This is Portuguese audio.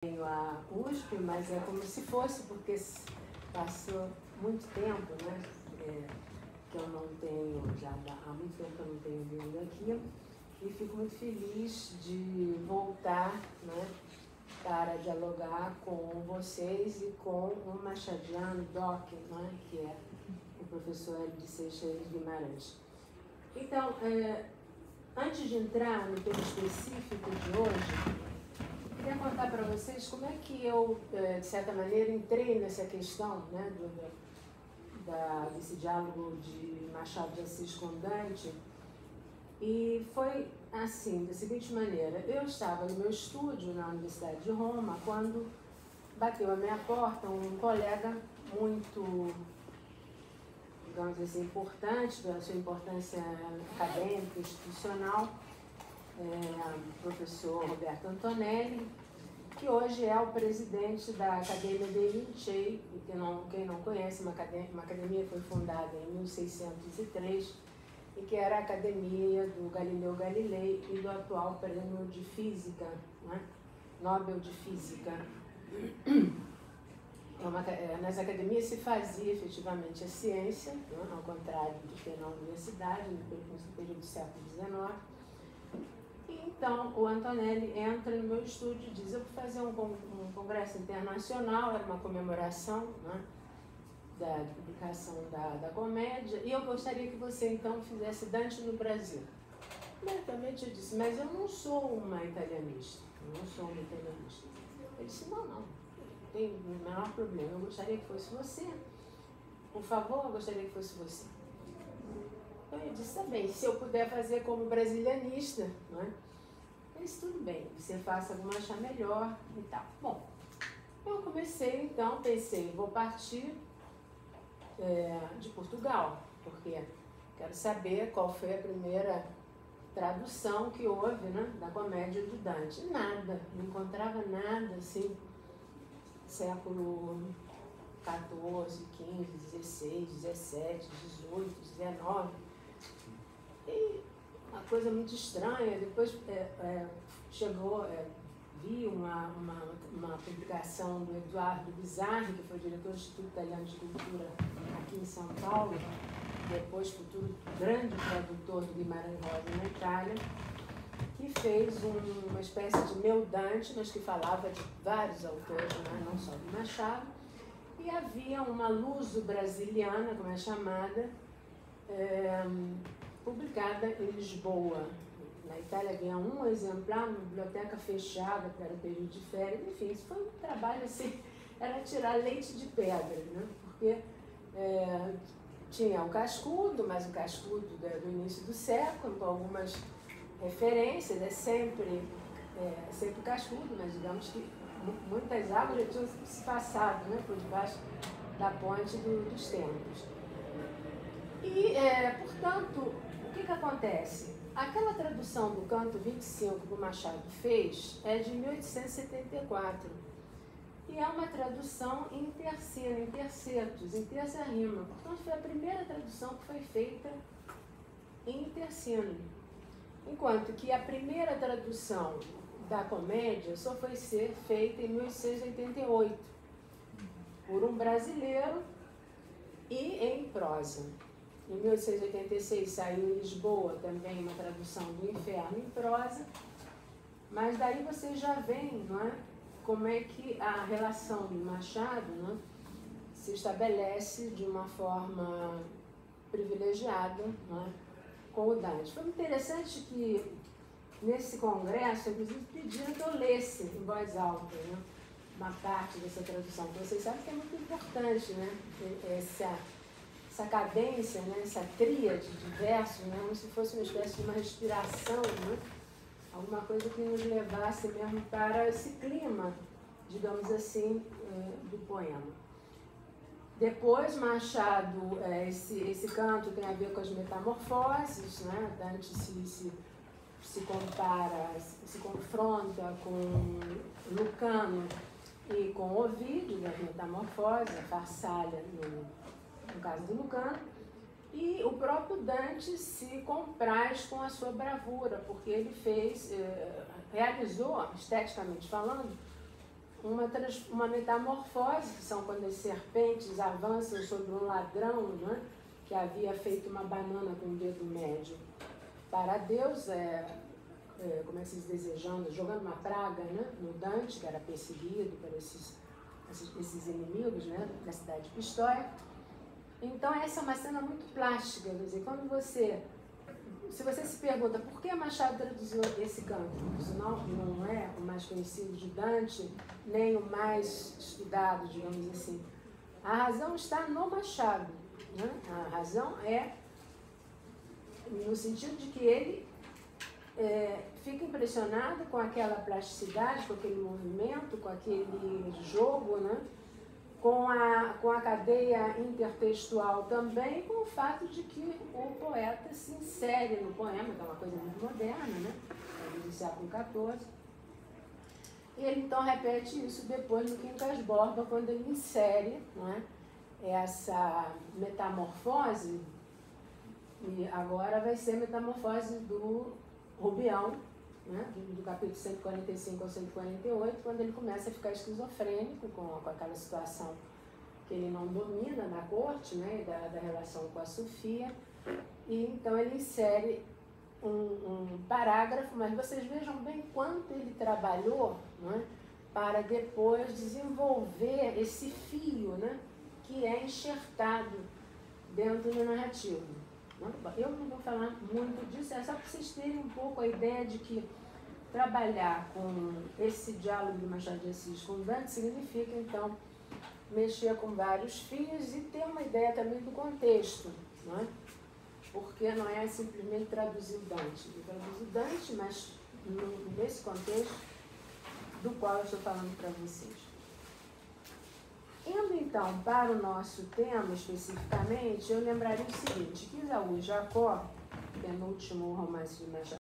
Tenho a USP, mas é como se fosse, porque passou muito tempo, né? Que eu não tenho, já há muito tempo que eu não tenho vindo aqui, e fico muito feliz de voltar, né, para dialogar com vocês e com o machadiano Doc, né, que é o professor Hélio de Seixas Guimarães. Então, antes de entrar no tema específico de hoje, eu queria contar para vocês como é que eu, de certa maneira, entrei nessa questão, né, desse diálogo de Machado de Assis com Dante. E foi assim, da seguinte maneira: eu estava no meu estúdio na Universidade de Roma quando bateu à minha porta um colega muito, digamos assim, importante, pela sua importância acadêmica, institucional, o professor Roberto Antonelli, que hoje é o presidente da Academia dei Lincei, e quem não conhece, uma academia que foi fundada em 1603 e que era a academia do Galileu Galilei e do atual prêmio de Física, né? Nobel de Física. Nessa academia se fazia efetivamente a ciência, né? Ao contrário do que na universidade, no período do século XIX. Então, o Antonelli entra no meu estúdio e diz: eu vou fazer um congresso internacional, era uma comemoração, né, da publicação da comédia, e eu gostaria que você, então, fizesse Dante no Brasil. Imediatamente eu disse: mas eu não sou uma italianista, eu não sou uma italianista. Ele disse: não tem o menor problema, eu gostaria que fosse você. Por favor, eu gostaria que fosse você. Eu disse: tá bem, se eu puder fazer como brasilianista, não é? Ele disse: tudo bem, você faça como achar melhor e tal. Bom, eu comecei então, pensei, vou partir de Portugal, porque quero saber qual foi a primeira tradução que houve, né, da comédia do Dante. Nada, não encontrava nada assim, século XIV, XV, XVI, XVII, XVIII, XIX. E uma coisa muito estranha. Depois chegou, vi uma publicação do Eduardo Bizzarri, que foi diretor do Instituto Italiano de Cultura aqui em São Paulo, depois futuro grande tradutor do Guimarães Rosa na Itália, que fez uma espécie de Meu Dante, mas que falava de vários autores, né, não só do Machado. E havia uma luso-brasiliana, como é chamada, publicada em Lisboa. Na Itália havia um exemplar, uma biblioteca fechada para o período de férias. Enfim, isso foi um trabalho assim, era tirar leite de pedra, né? Porque tinha o Cascudo, mas o Cascudo do início do século, com algumas referências, sempre o Cascudo, mas digamos que muitas águas já tinham se passado, né, por debaixo da ponte dos tempos. E, portanto, o que acontece? Aquela tradução do canto 25 que o Machado fez é de 1874. E é uma tradução em terceira, em tercetos, em terça rima. Portanto, foi a primeira tradução que foi feita em tercino. Enquanto que a primeira tradução da comédia só foi ser feita em 1888, por um brasileiro e em prosa. Em 1886 saiu em Lisboa também uma tradução do Inferno em prosa, mas daí você já vê, não é, como é que a relação do Machado, não é, se estabelece de uma forma privilegiada, não é, com o Dante. Foi interessante que nesse congresso, inclusive, pediram que eu lesse em voz alta, né, uma parte dessa tradução, que vocês sabem que é muito importante, né, essa cadência, né, essa tríade de versos, né, como se fosse uma espécie de uma respiração, né, alguma coisa que nos levasse mesmo para esse clima, digamos assim, do poema. Depois, Machado, esse canto tem a ver com as metamorfoses, né, Dante se compara, se confronta com Lucano e com Ovídio, das metamorfoses, a Farsália no caso do Lucano, e o próprio Dante se compraz com a sua bravura, porque ele realizou, esteticamente falando, uma metamorfose, que são quando as serpentes avançam sobre um ladrão, né, que havia feito uma banana com o dedo médio para Deus, como é que se diz, desejando, jogando uma praga, né, no Dante, que era perseguido por esses inimigos, né, da cidade de Pistoia. Então essa é uma cena muito plástica, quer dizer, quando se você se pergunta por que Machado traduziu esse canto, isso não é o mais conhecido de Dante, nem o mais estudado, digamos assim. A razão está no Machado, né? A razão é no sentido de que ele fica impressionado com aquela plasticidade, com aquele movimento, com aquele jogo, né? Com a cadeia intertextual também, com o fato de que o poeta se insere no poema, que é uma coisa muito moderna, né? Do século XIV. E ele então repete isso depois no Quincas Borba, quando ele insere, não é, essa metamorfose, e agora vai ser a metamorfose do Rubião, né, do capítulo 145 ao 148, quando ele começa a ficar esquizofrênico com aquela situação que ele não domina na corte, né, da relação com a Sofia, e então ele insere um parágrafo, mas vocês vejam bem quanto ele trabalhou, né, para depois desenvolver esse fio, né, que é enxertado dentro do narrativo. Eu não vou falar muito disso, é só para vocês terem um pouco a ideia de que trabalhar com esse diálogo de Machado de Assis com Dante significa, então, mexer com vários fios e ter uma ideia também do contexto, não é? Porque não é simplesmente traduzir o Dante. Eu traduzo Dante, mas nesse contexto do qual eu estou falando para vocês. Indo, então, para o nosso tema especificamente, eu lembraria o seguinte, que Isaú e Jacó, penúltimo romance de Machado